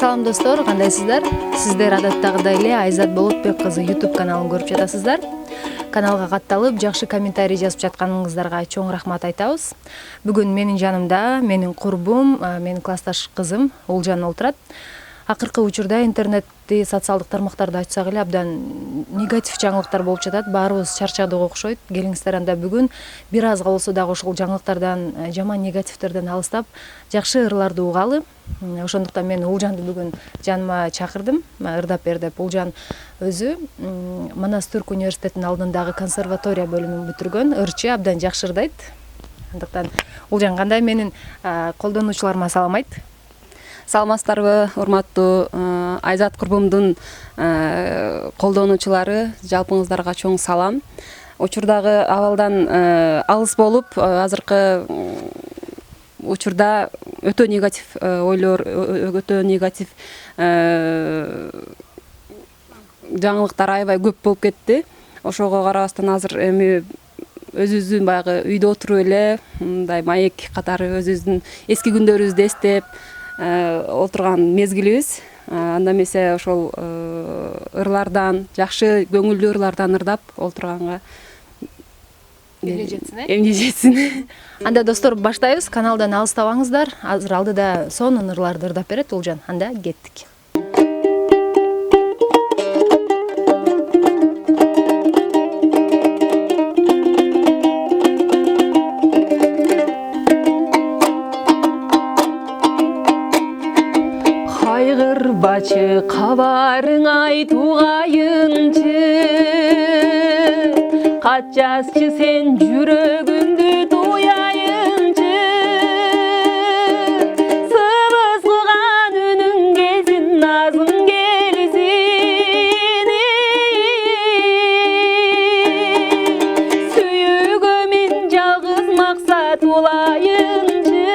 Салам достор, кандайсыздар? Сиздер адаттагыдай эле Айзат Болотбек кызы YouTube каналын көрүп жатасыздар. Каналга катталып, жакшы комментарий жазып жатканыңыздарга чоң рахмат айтабыз. Бүгүн менин жанымда менин курбум, менин классташ кызым Улжан отурат. Акыркы учурда интернетти, социалдык тармактарды ачсак эле абдан негатив жаңылыктар болуп жатат. Баарыбыз чарчадык окшойт. Келиңиздер, анда бүгүн бир азга болсо дагы ушул жаңылыктардан, жаман негативтерден алыстап, жакшы ырларды угалы. Ошондуктан мен Улжанды бүгүн жаныма чакырдым, ырдап бер деп. Улжан өзү Манас Түрк университетинин алдындагы консерватория бөлүмүн бүтүргөн, ырчы, абдан жакшы ырдайт. Андыктан Улжан, кандай менин колдонуучуларыма салам айт. Саламатсыздарбы, урматтуу Айзат курбумдун колдонуучулары, жалпыңыздарга чоң салам. Учурдагы абалдан алыс болуп, азыркы учурда өтө негатив ойлор, өтө негатив жаңылыктар аябай көп болуп кетти. Ошого карабастан азыр эми өзүбүздүн баягы үйдө отуруп эле, мындай маек катары өзүбүздүн эски күндөрүбүздү эстеп отурган мезгилибиз. Анда эмесе ошол ырлардан, жакшы көңүлдүү ырлардан ырдап отурганга эмне жетсин, эмне жетсин. Анда достор, баштайбыз. Каналдан алыстабаңыздар. Азыр алдыда сонун ырларды ырдап берет Улжан. Анда кеттик. Кайгырбачы кабарың айтугайынчы, кат жазчы сен жүрөгүңдү туяйынчы, сыбыз кылган үнүң келсин, назың келсин, сүйүүгө мен жалгыз максат улайынчы,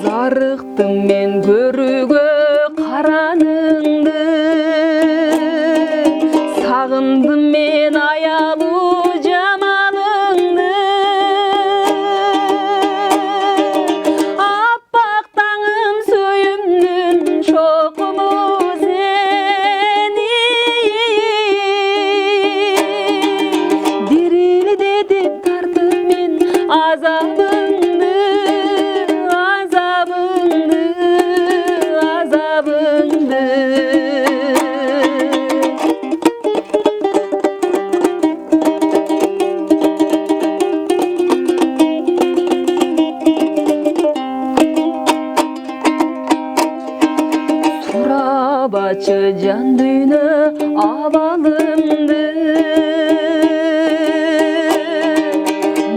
зарыктым мен көрүүгө караныңды, сагындым мен аялуу жамалыңды, аппак таңым сүйүмдүн шокуму сени, дирилде деп тартып мен азабыңды, сурабачы жан дүйнө абалымды,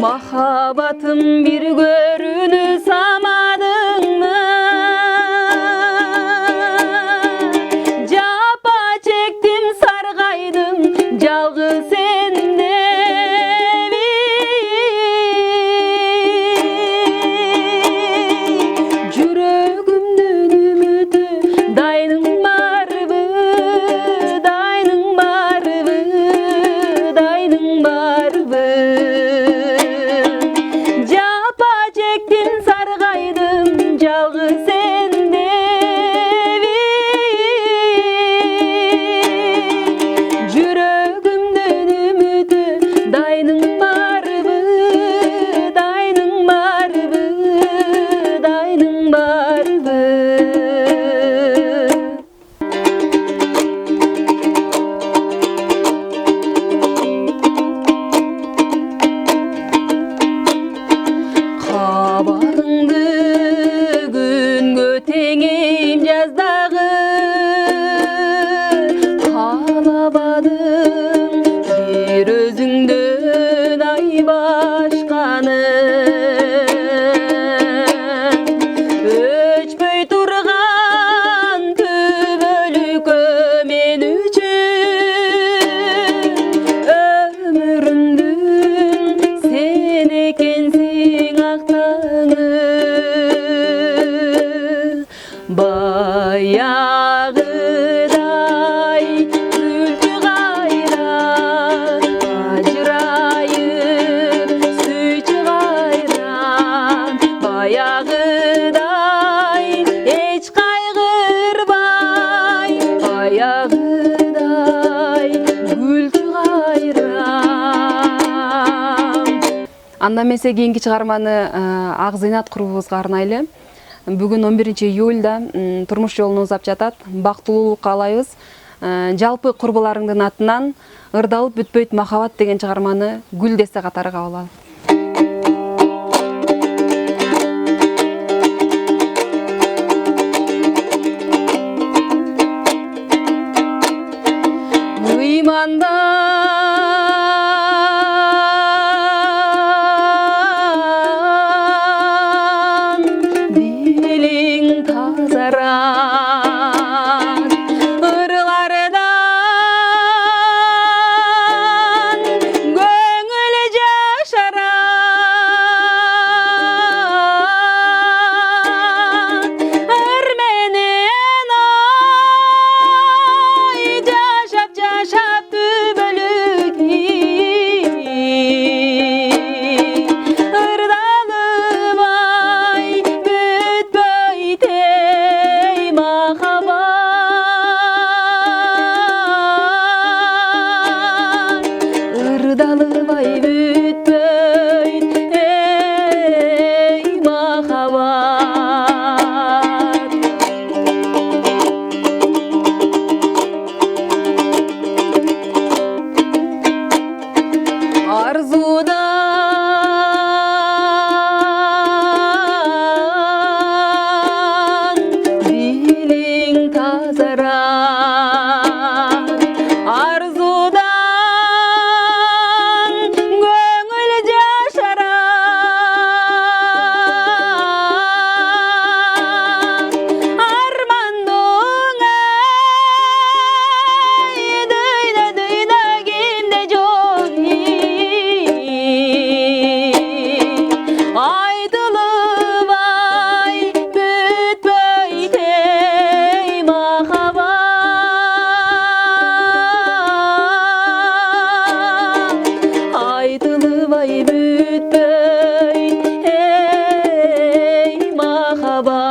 махаббатым бир көрүнү самадыңмы, жапа чектим саргайдым жалгыз сендеби, жүрөгүмдүн үмүтү дайның барбы, дайның барбы, дайның барбы, жапа чектим сар баягыдай гүлчү кайрам. Анда эмесе кийинки чыгарманы Ак Зыйнат курбубузга арнайлы. Бүгүн 11 июлда турмуш жолун узап жатат. Бактылуулук каалайбыз. Жалпы курбуларыңдын атынан ырдалып бүтпөйт махабат деген чыгарманы гүл десте катары кабыл ал. Ыймандан дилиң тазарат, ырлардан көңүл жашарат, ыр менен ой жашап ырдалыбай бүтпөйт эй махаббат, ырдалыбай бүтпөйт эй махаббат. Арзудан дилиң тазарат, арзудан көңүл жашарат, армандың ай дүйнө кимде жок айтылыбай бүтпөйт эй махаббат, айтылыбай бүтпөйт эй махаббат.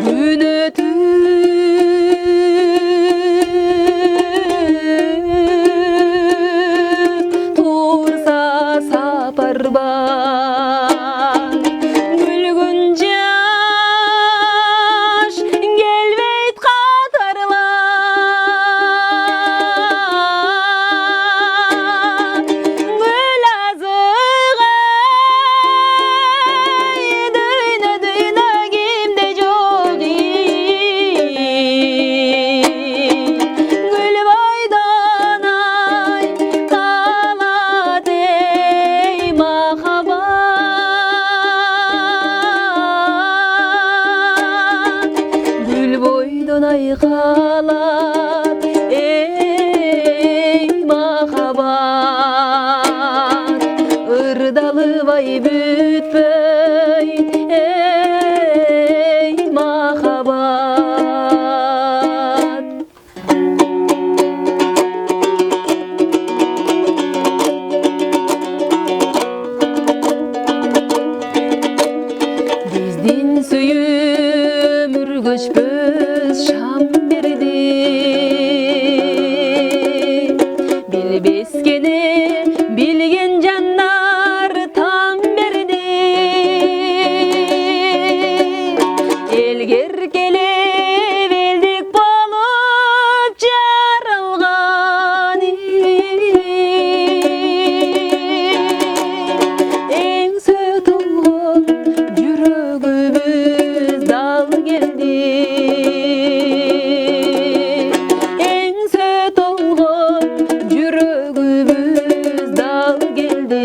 Күн өтүп турса сапарбан, күлгүн жаш келбейт катарлап, гүл азык ай дүйнө кимде жок гүл бойдон ай калат эй махаббат, гүл бойдон ай калат эй махаббат, ырдалыбай бүтпөйт эй махаббат. Биздин сүйүмүр көчпөс шам берди, билбескени билген жандар таң берди, элге эркелеп элдик болуп жаралган эң сөтулгон жүрөгүбүз дал келди, эң сөтулгон жүрөгүбүз дал келди.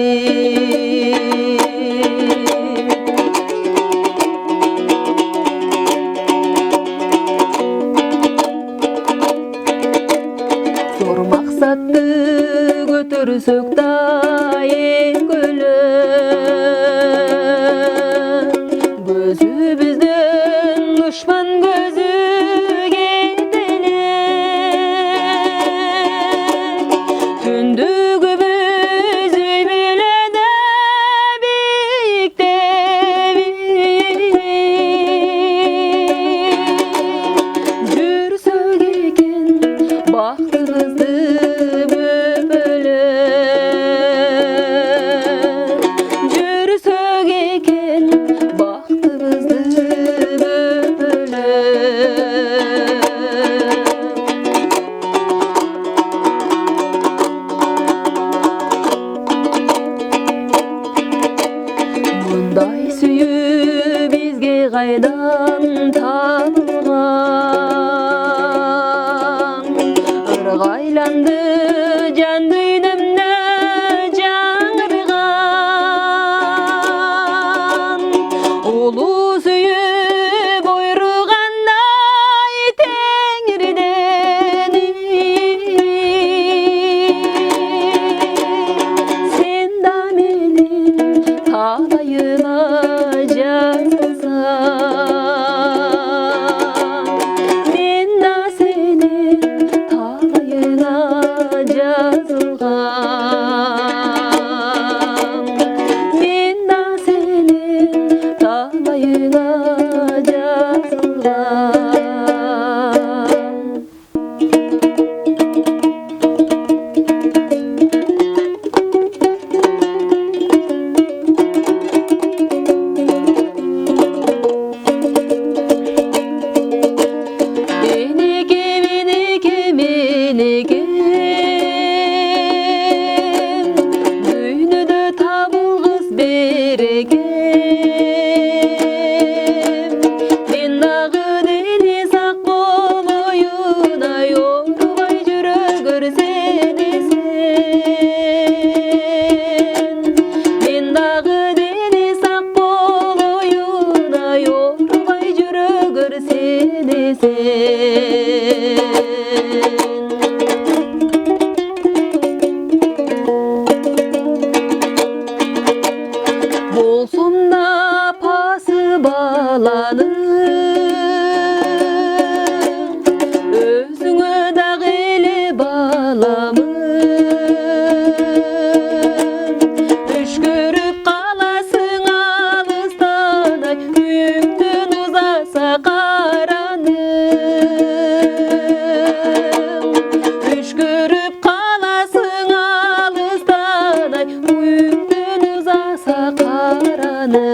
кайдан табылган ыргайланды жан дүйнөмдө жаңырган улуу сүйүп буйругандай теңирден сен да менин талайыма жазылсаң мен да сенин талайыңа жазылгам мен да сенин талайыңа жазылгам менекем дүйнөдө табылгыс берекем мен дагы дени сак болоюн ай оорубай жүрөгөр сенесен мен дагы дени сак болоюн ай оорубай жүрөгөр сенесен болсом да апасы баланың өзүңө дагы эле баламын үшкөрүп каласың алыстан ай үйүңдөн узаса караным үшкөрүп каласың алыстан ай үйүңдөн узаса караным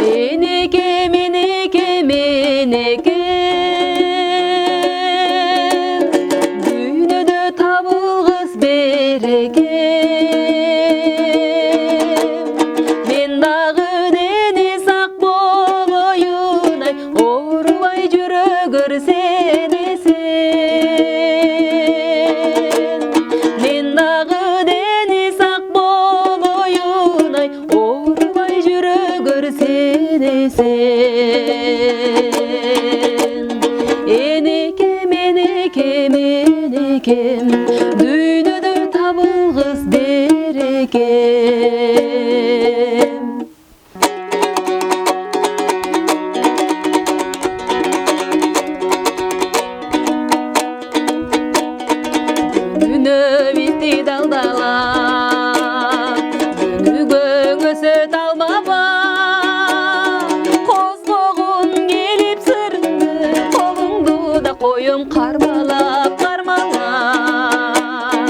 менекем менекем менекем дүйнөдө табылгыс берекем мен дагы дени сак болоюн ай оорубай жүрөгөр сенесен мен дагы дени сак болоюн ай оорубай жүрөгөр сенесен энекем энекем энекем дүйнөдө табылгыс берекем дүнөө битти далдалап дүнүгөңө сөт алмаба козгогун келип сырыңды колуңду да коюм кармалап кармалап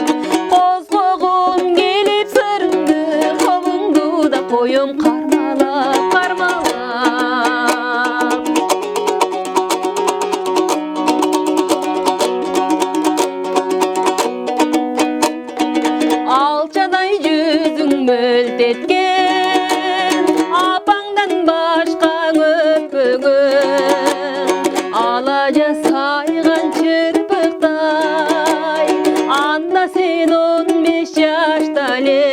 козгогун келип сырыңды колуңду да коюм кармалап кармалап алчадай жүзүң мөлтеткен апаңдан башкаң өппөгөн алажа сайган чырпыктай анда сен 15 жашта эле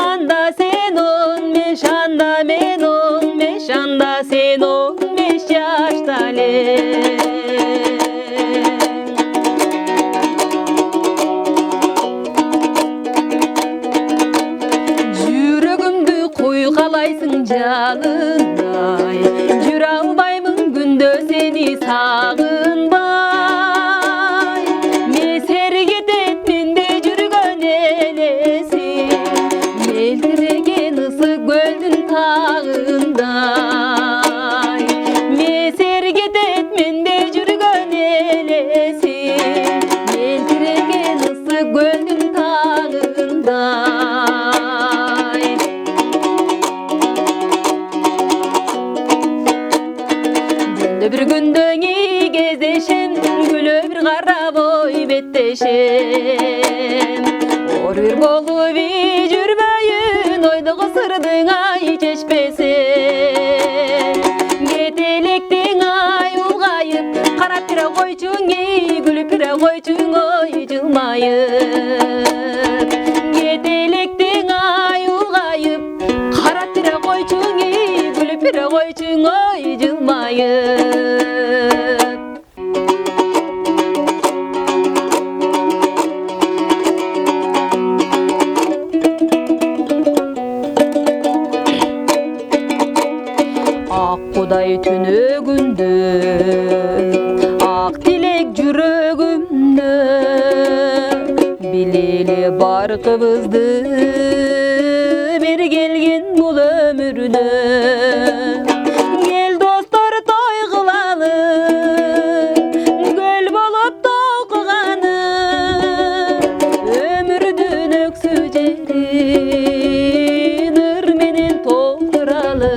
анда сен 15 анда мен 15 анда сен 15 жашта эле куйгалайсың жанындай жүрө албаймын күндө сени сагынбай месер кетет менде жүргөн элеси элтиреген ысык көлдүн тагындай месер кетет менде жүргөн элеси элтиреген ысык көлдүн тагындай бір күндө кездешем, күлө бир карап ой беттешем. Ор бир болуп жүрбөйүн, ойдогу сырдың ай чечпесен. Кетелектең ай улгайып, карап бире койчуң эй, күлүп бире койчуң ой жылмайып. Кетелектең ай улгайып, карап бире койчуң эй, күлүп бире койчуң ой жылмайып. Ак Кудай түнөгүндө, ак тилек жүрөгүмдө, билели баркыбызды бир келген бул өмүрдө. Кел достор той кылалы, көл болуп толкуганы, өмүрдүн өксү жерин ыр менен толтуралы.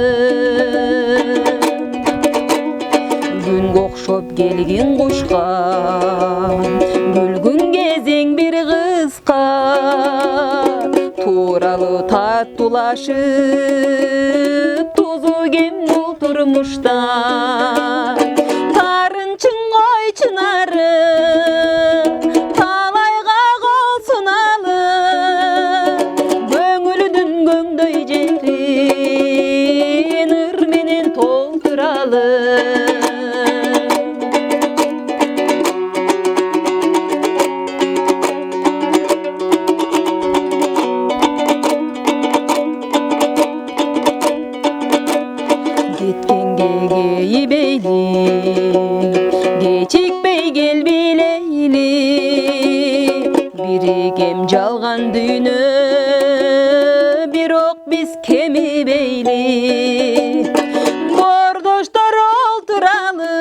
Окшоп келген кушка, күлгүн кезең бир кыска, тууралуу таттуулашып, тузу кем бул турмушта. Тарынчың ой чынары, талайга кол суналы, көңүлдүн көңдөй жерин ыр менен толтуралы. Кеткенге кейбейли, кечикпей кел билейли, биригем жалган дүйнө, бирок биз кемибейли. Бордоштор олтуралы,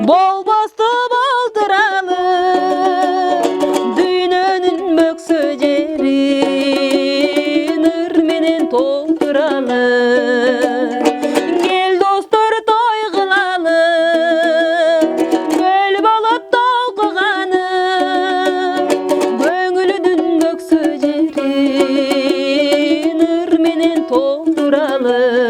болбосту болтуралы, дүйнөнүн бөксө жерин ыр менен толтуралы. Толтуралы.